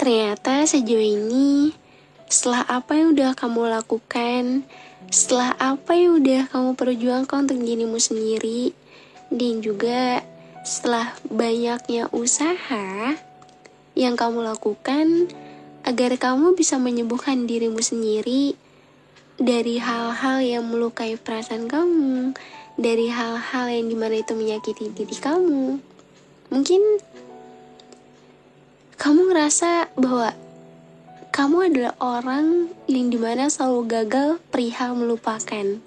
Ternyata sejauh ini, setelah apa yang udah kamu lakukan, setelah apa yang udah kamu perjuangkan untuk dirimu sendiri, dan juga setelah banyaknya usaha yang kamu lakukan agar kamu bisa menyembuhkan dirimu sendiri dari hal-hal yang melukai perasaan kamu, dari hal-hal yang dimana itu menyakiti diri kamu. Mungkin kamu ngerasa bahwa kamu adalah orang yang dimana selalu gagal perihal melupakan.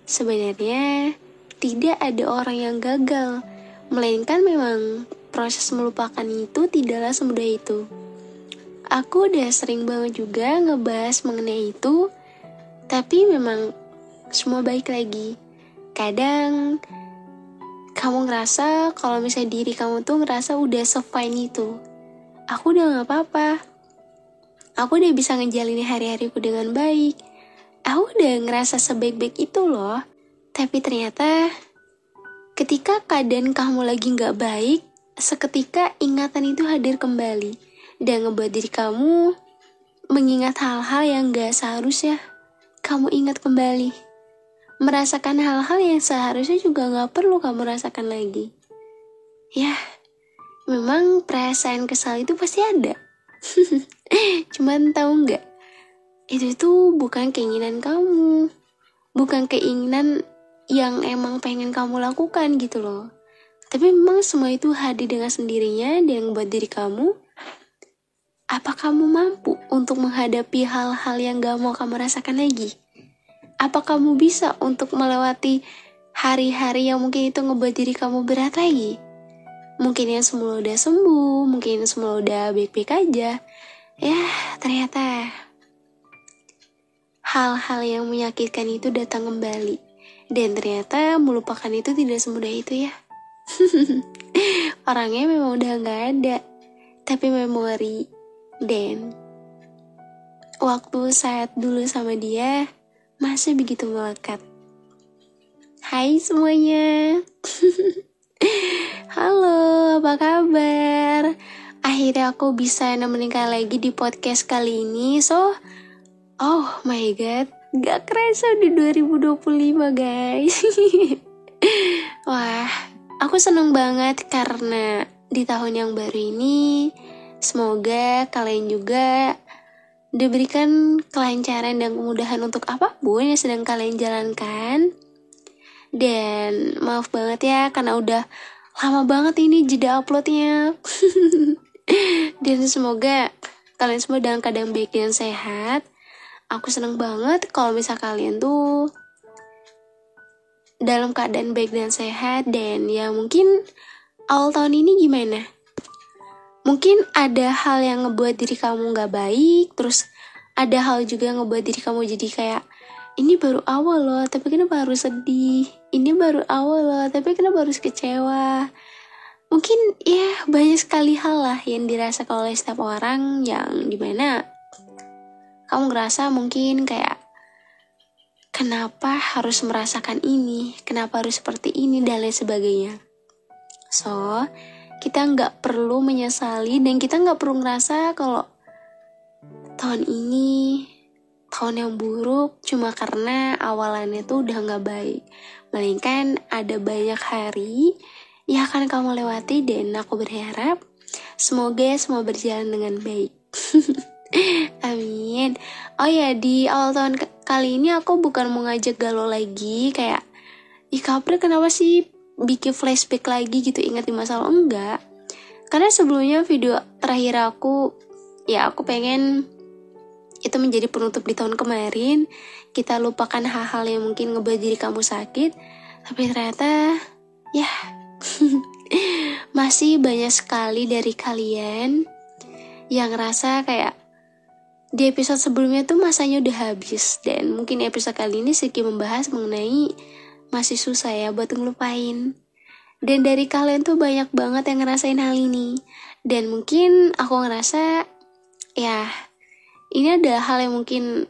Sebenarnya tidak ada orang yang gagal, melainkan memang proses melupakan itu tidaklah semudah itu. Aku udah sering banget juga ngebahas mengenai itu, tapi memang semua baik lagi. Kadang kamu ngerasa kalau misalnya diri kamu tuh ngerasa udah se-fine itu. Aku udah gak apa-apa. Aku udah bisa ngejalani hari-hariku dengan baik. Aku udah ngerasa sebaik-baik itu loh. Tapi ternyata ketika keadaan kamu lagi gak baik, seketika ingatan itu hadir kembali dan ngebuat diri kamu mengingat hal-hal yang gak seharusnya kamu ingat kembali. Merasakan hal-hal yang seharusnya juga gak perlu kamu rasakan lagi. Ya, memang perasaan kesal itu pasti ada. Cuman tahu nggak? Itu tuh bukan keinginan kamu. Bukan keinginan yang emang pengen kamu lakukan gitu loh. Tapi memang semua itu hadir dengan sendirinya dan buat diri kamu. Apa kamu mampu untuk menghadapi hal-hal yang gak mau kamu rasakan lagi? Apa kamu bisa untuk melewati hari-hari yang mungkin itu ngebuat diri kamu berat lagi? Mungkin yang semula udah sembuh, mungkin yang semula udah baik-baik aja. Ya, ternyata hal-hal yang menyakitkan itu datang kembali. Dan ternyata melupakan itu tidak semudah itu ya. Orangnya memang udah gak ada, tapi memori dan waktu saat dulu sama dia masih begitu melekat. Hai semuanya. Halo, apa kabar? Akhirnya aku bisa nemenin kalian lagi di podcast kali ini. So, oh my god, gak kerasa udah 2025 guys. Wah, aku seneng banget karena di tahun yang baru ini semoga kalian juga diberikan kelancaran dan kemudahan untuk apapun yang sedang kalian jalankan. Dan maaf banget ya karena udah lama banget ini jeda uploadnya. Dan semoga kalian semua dalam keadaan baik dan sehat. Aku seneng banget kalau misal kalian tuh dalam keadaan baik dan sehat. Dan ya mungkin awal tahun ini gimana? Mungkin ada hal yang ngebuat diri kamu gak baik. Terus ada hal juga yang ngebuat diri kamu jadi kayak, ini baru awal loh, tapi kenapa harus sedih? Ini baru awal loh, tapi kenapa harus kecewa? Mungkin ya banyak sekali hal lah yang dirasakan oleh setiap orang yang dimana kamu ngerasa mungkin kayak, kenapa harus merasakan ini? Kenapa harus seperti ini? Dan lain sebagainya. So, kita gak perlu menyesali dan kita gak perlu ngerasa kalau tahun ini tahun yang buruk cuma karena awalannya tuh udah gak baik. Melainkan ada banyak hari yang akan kamu lewati dan aku berharap semoga semua berjalan dengan baik. Amin. Oh ya, di awal tahun kali ini aku bukan mau ngajak galau lagi kayak, ih Kapri kenapa sih bikin flashback lagi gitu, ingat di masa lalu? Enggak. Karena sebelumnya video terakhir aku pengen itu menjadi penutup di tahun kemarin. Kita lupakan hal-hal yang mungkin ngebuat diri kamu sakit. Tapi ternyata ya masih banyak sekali dari kalian yang ngerasa kayak di episode sebelumnya tuh masanya udah habis. Dan mungkin episode kali ini sedikit membahas mengenai masih susah ya buat ngelupain. Dan dari kalian tuh banyak banget yang ngerasain hal ini. Dan mungkin aku ngerasa ya ini adalah hal yang mungkin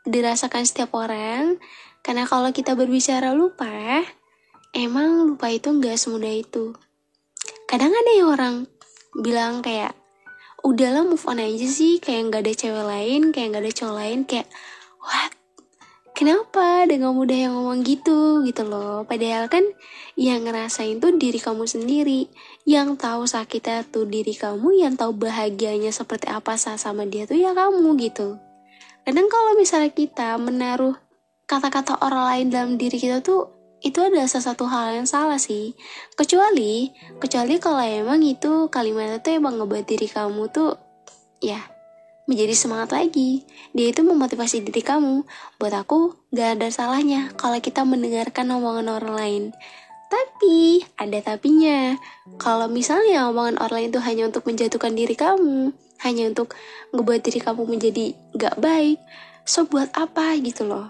dirasakan setiap orang. Karena kalau kita berbicara lupa, emang lupa itu gak semudah itu. Kadang ada yang orang bilang kayak, udahlah move on aja sih, kayak gak ada cewek lain, kayak gak ada cowok lain, kayak what? Kenapa dengan mudah yang ngomong gitu loh. Padahal kan yang ngerasain tuh diri kamu sendiri. Yang tahu sakitnya tuh diri kamu, yang tahu bahagianya seperti apa saat sama dia tuh ya kamu gitu. Kadang kalau misalnya kita menaruh kata-kata orang lain dalam diri kita tuh, itu adalah sesuatu hal yang salah sih. Kecuali kalau emang itu kalimatnya tuh emang ngebuat diri kamu tuh ya menjadi semangat lagi. Dia itu memotivasi diri kamu. Buat aku, gak ada salahnya kalau kita mendengarkan omongan orang lain. Tapi, ada tapinya. Kalau misalnya omongan orang lain itu hanya untuk menjatuhkan diri kamu, hanya untuk ngebuat diri kamu menjadi gak baik, so buat apa gitu loh.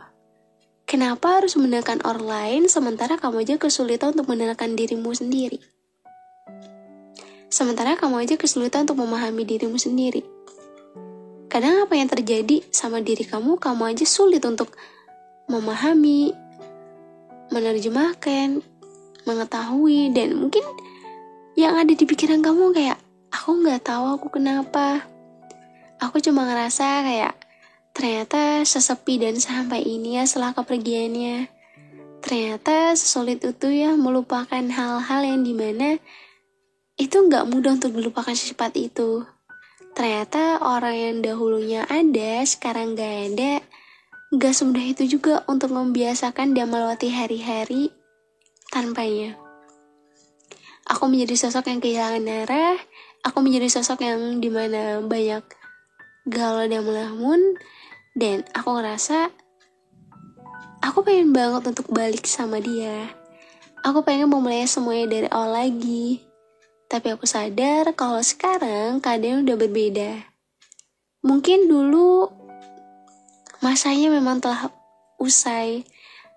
Kenapa harus mendengarkan orang lain sementara kamu aja kesulitan untuk mendengarkan dirimu sendiri? Sementara kamu aja kesulitan untuk memahami dirimu sendiri. Kadang apa yang terjadi sama diri kamu aja sulit untuk memahami, menerjemahkan, mengetahui, dan mungkin yang ada di pikiran kamu kayak, aku gak tahu aku kenapa. Aku cuma ngerasa kayak, ternyata sesepi dan sampai ini ya setelah kepergiannya. Ternyata sesulit itu ya melupakan hal-hal yang dimana itu gak mudah untuk dilupakan secepat itu. Ternyata orang yang dahulunya ada, sekarang gak ada. Gak semudah itu juga untuk membiasakan dia melewati hari-hari tanpanya. Aku menjadi sosok yang kehilangan arah. Aku menjadi sosok yang dimana banyak galau dan melamun. Dan aku ngerasa aku pengen banget untuk balik sama dia. Aku pengen memulai semuanya dari awal lagi. Tapi aku sadar kalau sekarang keadaan udah berbeda. Mungkin dulu masanya memang telah usai,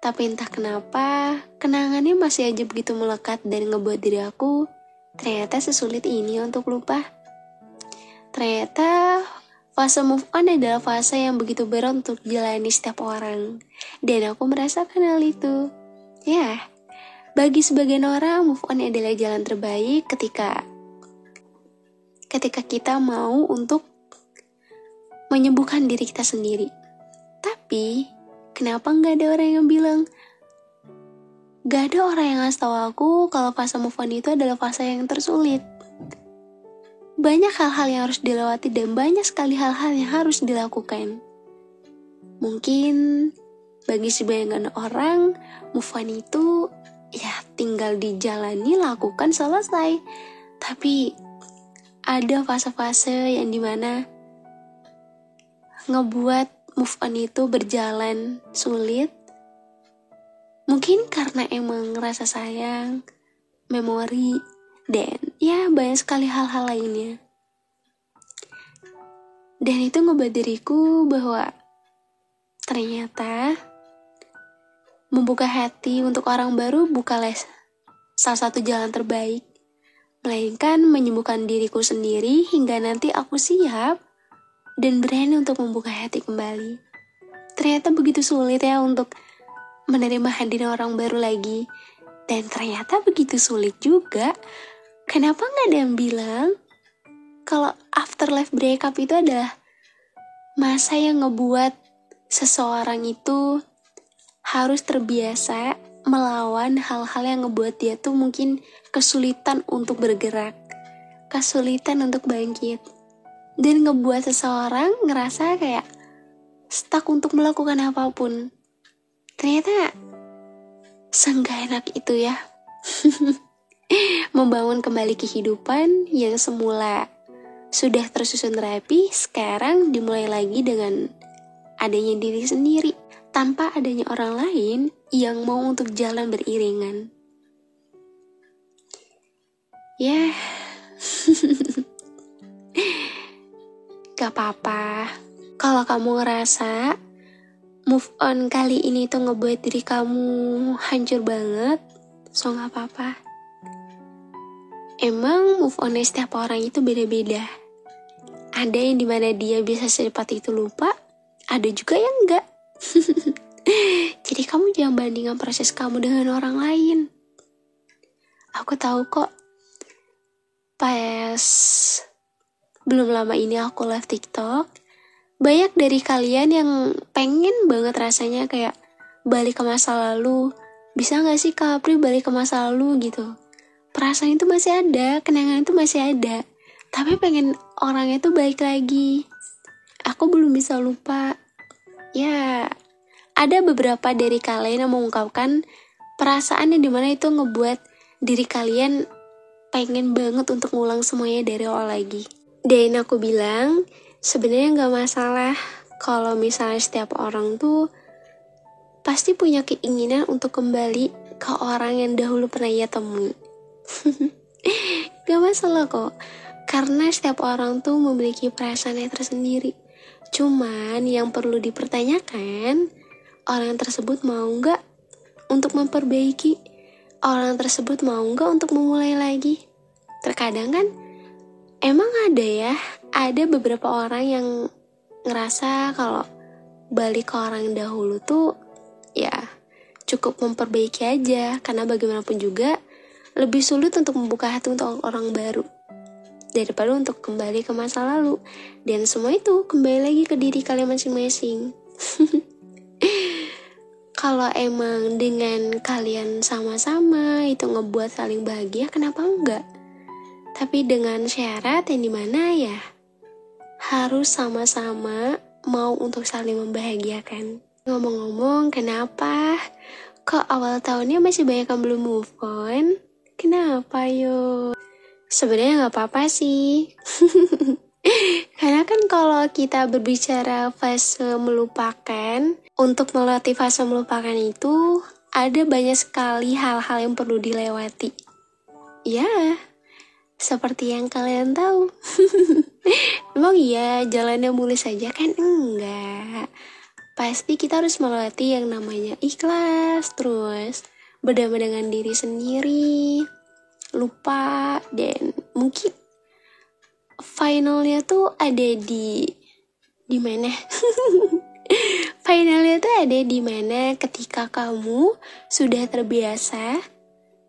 tapi entah kenapa kenangannya masih aja begitu melekat dan ngebuat diri aku ternyata sesulit ini untuk lupa. Ternyata fase move on adalah fase yang begitu berat untuk jalani setiap orang. Dan aku merasakan hal itu. Ya, bagi sebagian orang, move on adalah jalan terbaik ketika kita mau untuk menyembuhkan diri kita sendiri. Tapi, kenapa nggak ada orang yang bilang? Gak ada orang yang ngasih tahu aku kalau fase move on itu adalah fase yang tersulit. Banyak hal-hal yang harus dilewati dan banyak sekali hal-hal yang harus dilakukan. Mungkin bagi sebagian orang, move on itu ya tinggal dijalani, lakukan, selesai. Tapi ada fase-fase yang dimana ngebuat move on itu berjalan sulit. Mungkin karena emang ngerasa sayang, memori, dan ya banyak sekali hal-hal lainnya. Dan itu ngebuat diriku bahwa ternyata membuka hati untuk orang baru bukanlah salah satu jalan terbaik, melainkan menyembuhkan diriku sendiri hingga nanti aku siap dan berani untuk membuka hati kembali. Ternyata begitu sulit ya untuk menerima hadirnya orang baru lagi. Dan ternyata begitu sulit juga. Kenapa gak ada yang bilang kalau afterlife breakup itu adalah masa yang ngebuat seseorang itu harus terbiasa melawan hal-hal yang ngebuat dia tuh mungkin kesulitan untuk bergerak, kesulitan untuk bangkit, dan ngebuat seseorang ngerasa kayak stuck untuk melakukan apapun. Ternyata seenggak enak itu ya membangun kembali kehidupan yang semula sudah tersusun rapi, sekarang dimulai lagi dengan adanya diri sendiri, tanpa adanya orang lain yang mau untuk jalan beriringan. Ya, gak apa-apa. Kalau kamu ngerasa move on kali ini tuh ngebuat diri kamu hancur banget, so gak apa-apa. Emang move on setiap orang itu beda-beda. Ada yang dimana dia bisa secepat itu lupa, ada juga yang enggak. Jadi kamu jangan bandingkan proses kamu dengan orang lain. Aku tahu kok, pas Belum lama ini aku live TikTok. Banyak dari kalian yang pengen banget rasanya kayak balik ke masa lalu. Bisa gak sih Kak Apri balik ke masa lalu gitu? Perasaan itu masih ada, kenangan itu masih ada. Tapi pengen orangnya itu balik lagi. Aku belum bisa lupa. Ya, ada beberapa dari kalian yang mengungkapkan perasaan yang dimana itu ngebuat diri kalian pengen banget untuk ngulang semuanya dari awal lagi. Dan aku bilang, sebenarnya gak masalah kalau misalnya setiap orang tuh pasti punya keinginan untuk kembali ke orang yang dahulu pernah ia temui. Gak masalah kok, karena setiap orang tuh memiliki perasaannya tersendiri. Cuman yang perlu dipertanyakan, orang tersebut mau gak untuk memperbaiki? Orang tersebut mau gak untuk memulai lagi? Terkadang kan, emang ada beberapa orang yang ngerasa kalau balik ke orang dahulu tuh ya cukup memperbaiki aja, karena bagaimanapun juga lebih sulit untuk membuka hati untuk orang baru daripada untuk kembali ke masa lalu. Dan semua itu kembali lagi ke diri kalian masing-masing. Kalau emang dengan kalian sama-sama itu ngebuat saling bahagia, kenapa enggak? Tapi dengan syarat yang dimana ya harus sama-sama mau untuk saling membahagiakan. Ngomong-ngomong, kenapa? Kok awal tahunnya masih banyak yang belum move on? Kenapa yo? Sebenarnya gak apa-apa sih. Karena kan kalau kita berbicara fase melupakan, untuk melewati fase melupakan itu ada banyak sekali hal-hal yang perlu dilewati. Ya, seperti yang kalian tahu. Emang iya jalannya mulus saja kan? Enggak. Pasti kita harus melewati yang namanya ikhlas, terus berdamai dengan diri sendiri, lupa, dan mungkin finalnya tuh ada di mana? Finalnya tuh ada di mana ketika kamu sudah terbiasa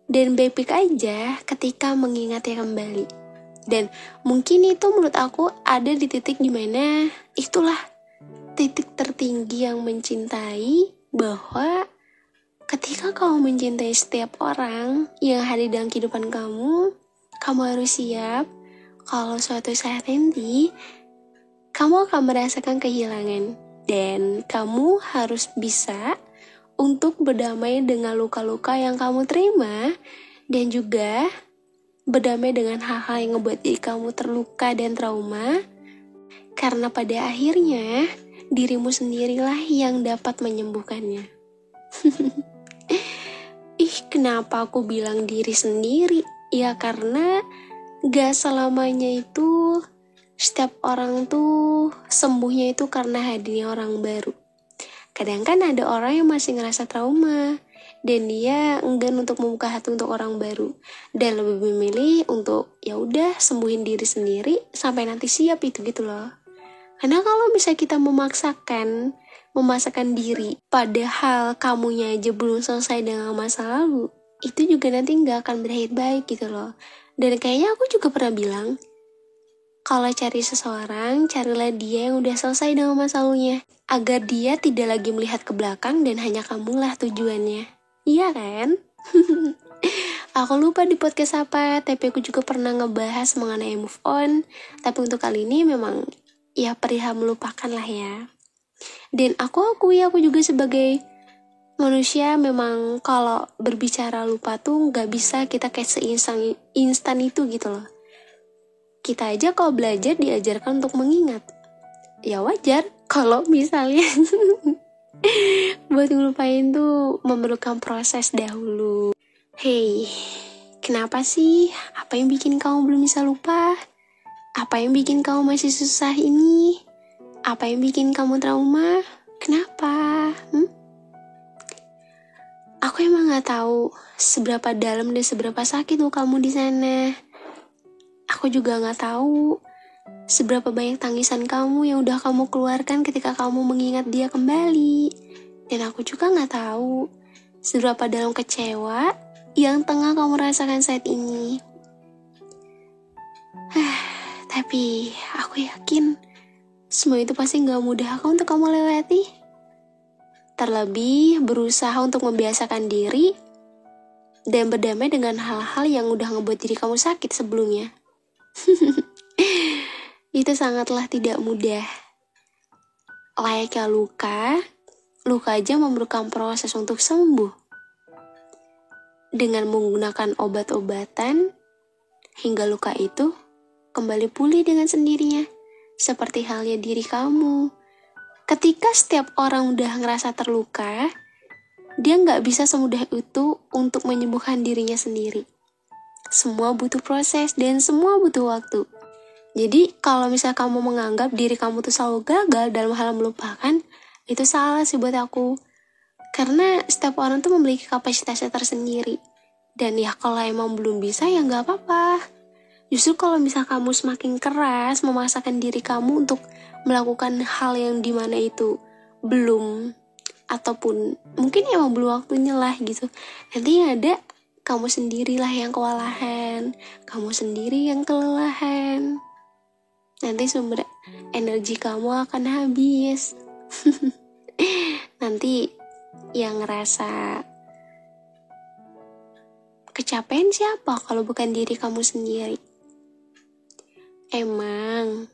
dan baik-baik aja ketika mengingatnya kembali. Dan mungkin itu menurut aku ada di titik dimana itulah titik tertinggi yang mencintai, bahwa ketika kamu mencintai setiap orang yang hadir dalam kehidupan kamu harus siap kalau suatu saat nanti kamu akan merasakan kehilangan. Dan kamu harus bisa untuk berdamai dengan luka-luka yang kamu terima, dan juga berdamai dengan hal-hal yang ngebuat diri kamu terluka dan trauma, karena pada akhirnya dirimu sendirilah yang dapat menyembuhkannya. Kenapa aku bilang diri sendiri? Ya karena gak selamanya itu setiap orang tuh sembuhnya itu karena hadirnya orang baru. Kadang kan ada orang yang masih ngerasa trauma dan dia enggan untuk membuka hati untuk orang baru, dan lebih memilih untuk ya udah sembuhin diri sendiri sampai nanti siap itu gitu loh. Karena kalau bisa kita memaksakan diri padahal kamunya aja belum selesai dengan masa lalu, itu juga nanti nggak akan berakhir baik gitu loh. Dan kayaknya aku juga pernah bilang, kalau cari seseorang, carilah dia yang udah selesai dengan masa lalunya, agar dia tidak lagi melihat ke belakang dan hanya kamulah tujuannya. Iya kan? Aku lupa di podcast apa, tapi aku juga pernah ngebahas mengenai move on. Tapi untuk kali ini memang ya perihal melupakan lah ya. Dan aku juga sebagai manusia memang kalau berbicara lupa tuh gak bisa kita kayak instan itu gitu loh. Kita aja kalau belajar diajarkan untuk mengingat. Ya wajar kalau misalnya buat ngelupain tuh memerlukan proses dahulu. Hey, kenapa sih? Apa yang bikin kamu belum bisa lupa? Apa yang bikin kamu masih susah ini? Apa yang bikin kamu trauma? Kenapa? Aku emang gak tahu seberapa dalam dan seberapa sakit tuh kamu di sana. Aku juga gak tahu seberapa banyak tangisan kamu yang udah kamu keluarkan ketika kamu mengingat dia kembali. Dan aku juga gak tahu seberapa dalam kecewa yang tengah kamu rasakan saat ini. Tapi aku yakin semua itu pasti gak mudah kok untuk kamu lewati. Terlebih berusaha untuk membiasakan diri dan berdamai dengan hal-hal yang udah ngebuat diri kamu sakit sebelumnya. Itu sangatlah tidak mudah. Layaknya luka aja memerlukan proses untuk sembuh. Dengan menggunakan obat-obatan, hingga luka itu kembali pulih dengan sendirinya. Seperti halnya diri kamu. Ketika setiap orang udah ngerasa terluka, dia gak bisa semudah itu untuk menyembuhkan dirinya sendiri. Semua butuh proses dan semua butuh waktu. Jadi kalau misal kamu menganggap diri kamu tuh selalu gagal dalam hal melupakan, itu salah sih buat aku. Karena setiap orang tuh memiliki kapasitasnya tersendiri. Dan ya kalau emang belum bisa ya gak apa-apa. Justru kalau misal kamu semakin keras memaksakan diri kamu untuk melakukan hal yang dimana itu belum, ataupun mungkin emang belum waktunya lah gitu, nanti yang ada kamu sendirilah yang kewalahan, kamu sendiri yang kelelahan, nanti sumber energi kamu akan habis. Nanti yang ngerasa kecapean siapa kalau bukan diri kamu sendiri? Emang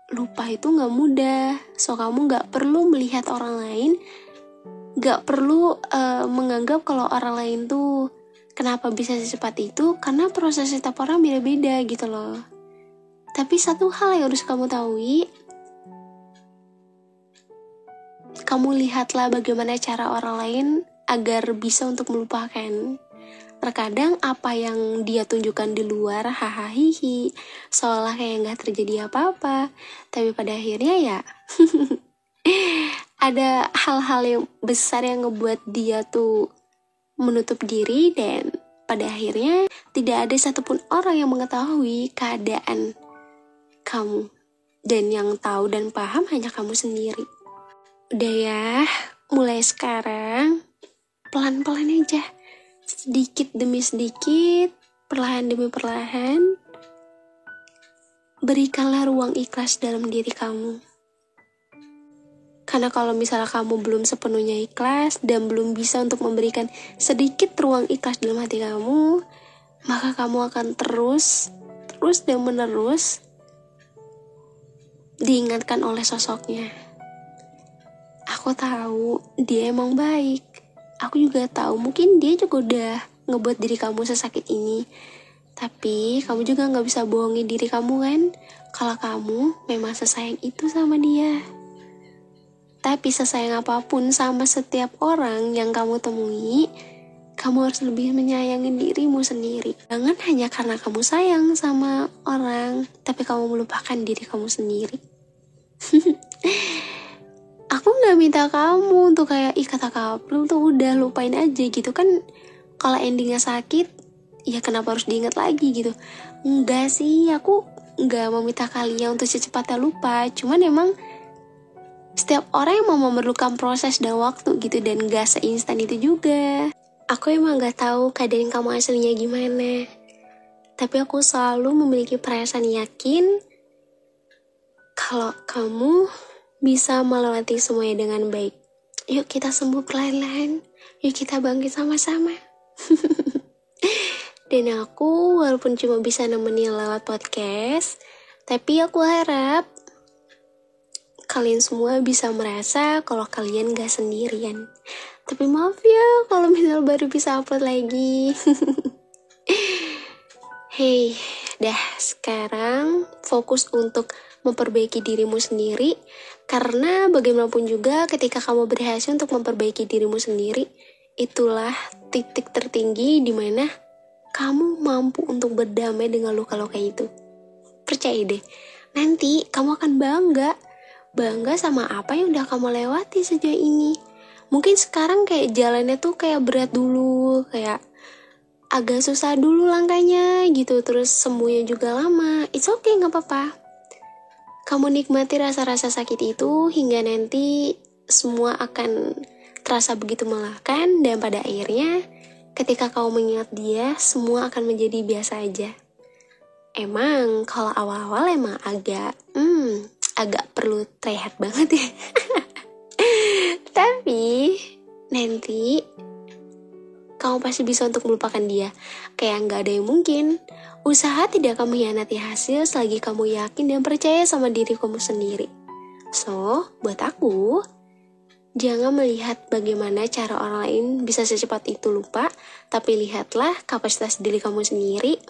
lupa itu gak mudah, so kamu gak perlu melihat orang lain, gak perlu menganggap kalau orang lain tuh kenapa bisa secepat itu, karena proses setiap orang beda-beda gitu loh. Tapi satu hal yang harus kamu tahu, kamu lihatlah bagaimana cara orang lain agar bisa untuk melupakan. Terkadang apa yang dia tunjukkan di luar hahaha seolah kayak gak terjadi apa-apa, tapi pada akhirnya ya ada hal-hal yang besar yang ngebuat dia tuh menutup diri, dan pada akhirnya tidak ada satupun orang yang mengetahui keadaan kamu, dan yang tahu dan paham hanya kamu sendiri. Udah ya, mulai sekarang pelan-pelan aja, sedikit demi sedikit, perlahan demi perlahan, berikanlah ruang ikhlas dalam diri kamu. Karena kalau misalnya kamu belum sepenuhnya ikhlas dan belum bisa untuk memberikan sedikit ruang ikhlas dalam hati kamu, maka kamu akan terus dan menerus diingatkan oleh sosoknya. Aku tahu dia emang baik. Aku juga tahu mungkin dia juga udah ngebuat diri kamu sesakit ini. Tapi kamu juga gak bisa bohongin diri kamu kan, kalau kamu memang sesayang itu sama dia. Tapi sesayang apapun sama setiap orang yang kamu temui, kamu harus lebih menyayangi dirimu sendiri. Jangan hanya karena kamu sayang sama orang, tapi kamu melupakan diri kamu sendiri. Aku gak minta kamu untuk kayak, kata Kapril tuh udah lupain aja gitu kan. Kalau endingnya sakit, ya kenapa harus diingat lagi gitu. Enggak sih, aku gak meminta kalian untuk secepatnya lupa. Cuman emang setiap orang yang mau memerlukan proses dan waktu gitu, dan gak seinstan itu juga. Aku emang gak tahu keadaan kamu aslinya gimana, tapi aku selalu memiliki perasaan yakin kalau kamu bisa melewati semuanya dengan baik. Yuk kita sembuh perlahan-lahan, yuk kita bangkit sama-sama. Dan aku walaupun cuma bisa nemenin lewat podcast, tapi aku harap kalian semua bisa merasa kalau kalian gak sendirian. Tapi maaf ya kalau misal baru bisa upload lagi. Hey, dah sekarang fokus untuk memperbaiki dirimu sendiri. Karena bagaimanapun juga ketika kamu berhasil untuk memperbaiki dirimu sendiri, itulah titik tertinggi di mana kamu mampu untuk berdamai dengan luka-luka itu. Percaya deh, nanti kamu akan bangga sama apa yang udah kamu lewati sejauh ini. Mungkin sekarang kayak jalannya tuh kayak berat dulu, kayak agak susah dulu langkahnya gitu, terus sembuhnya juga lama. It's okay, gak apa-apa. Kamu nikmati rasa-rasa sakit itu hingga nanti semua akan terasa begitu melelahkan, dan pada akhirnya ketika kamu mengingat dia, semua akan menjadi biasa aja. Emang kalau awal-awal emang agak perlu try hard banget ya. Tapi nanti kamu pasti bisa untuk melupakan dia. Kayak gak ada yang mungkin. Usaha tidak akan mengkhianati hasil selagi kamu yakin dan percaya sama diri kamu sendiri. So, buat aku, jangan melihat bagaimana cara orang lain bisa secepat itu lupa, tapi lihatlah kapasitas diri kamu sendiri.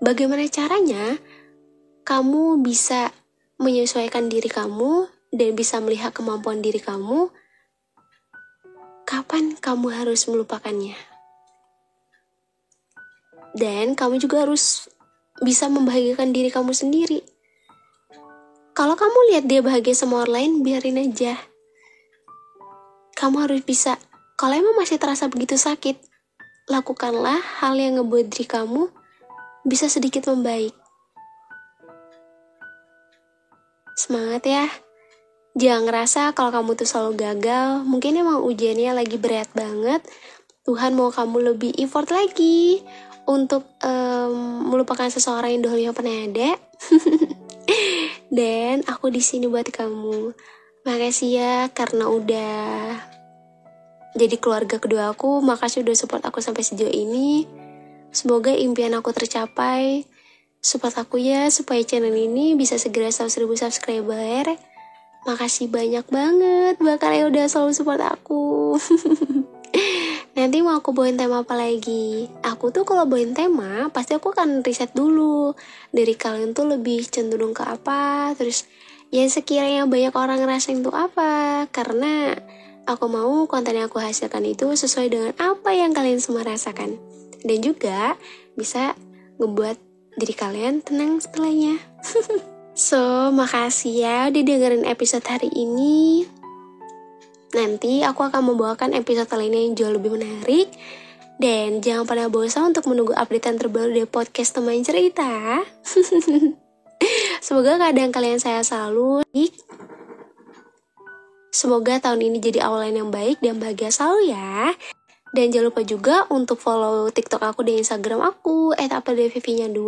Bagaimana caranya kamu bisa menyesuaikan diri kamu dan bisa melihat kemampuan diri kamu. Kapan kamu harus melupakannya? Dan kamu juga harus bisa membahagiakan diri kamu sendiri. Kalau kamu lihat dia bahagia sama orang lain, biarin aja. Kamu harus bisa, kalau emang masih terasa begitu sakit, lakukanlah hal yang ngebuat diri kamu bisa sedikit membaik. Semangat ya. Jangan ngerasa kalau kamu tuh selalu gagal. Mungkin emang ujiannya lagi berat banget. Tuhan mau kamu lebih effort lagi untuk melupakan seseorang yang dahulunya pernah ada. Dan aku di sini buat kamu. Makasih ya karena udah jadi keluarga kedua aku. Makasih udah support aku sampai sejauh ini. Semoga impian aku tercapai. Support aku ya supaya channel ini bisa segera 100.000 subscriber. Makasih banyak banget buat kalian udah selalu support aku. Nanti mau aku bawain tema apa lagi? Aku tuh kalau bawain tema pasti aku akan riset dulu. Dari kalian tuh lebih cenderung ke apa. Terus ya sekiranya banyak orang ngerasain tuh apa. Karena aku mau konten yang aku hasilkan itu sesuai dengan apa yang kalian semua rasakan. Dan juga bisa ngebuat diri kalian tenang setelahnya. So, makasih ya udah dengerin episode hari ini. Nanti aku akan membawakan episode lainnya yang jauh lebih menarik. Dan jangan pernah bosan untuk menunggu updatean terbaru dari podcast Teman Cerita. Semoga keadaan kalian sehat selalu. Semoga tahun ini jadi awalan yang baik dan bahagia selalu ya. Dan jangan lupa juga untuk follow TikTok aku dan Instagram aku @apldvv2.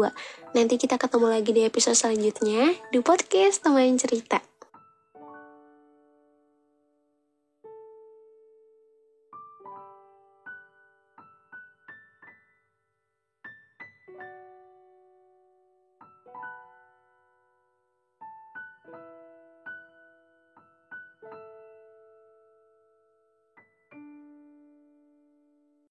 Nanti kita ketemu lagi di episode selanjutnya di podcast Teman Cerita.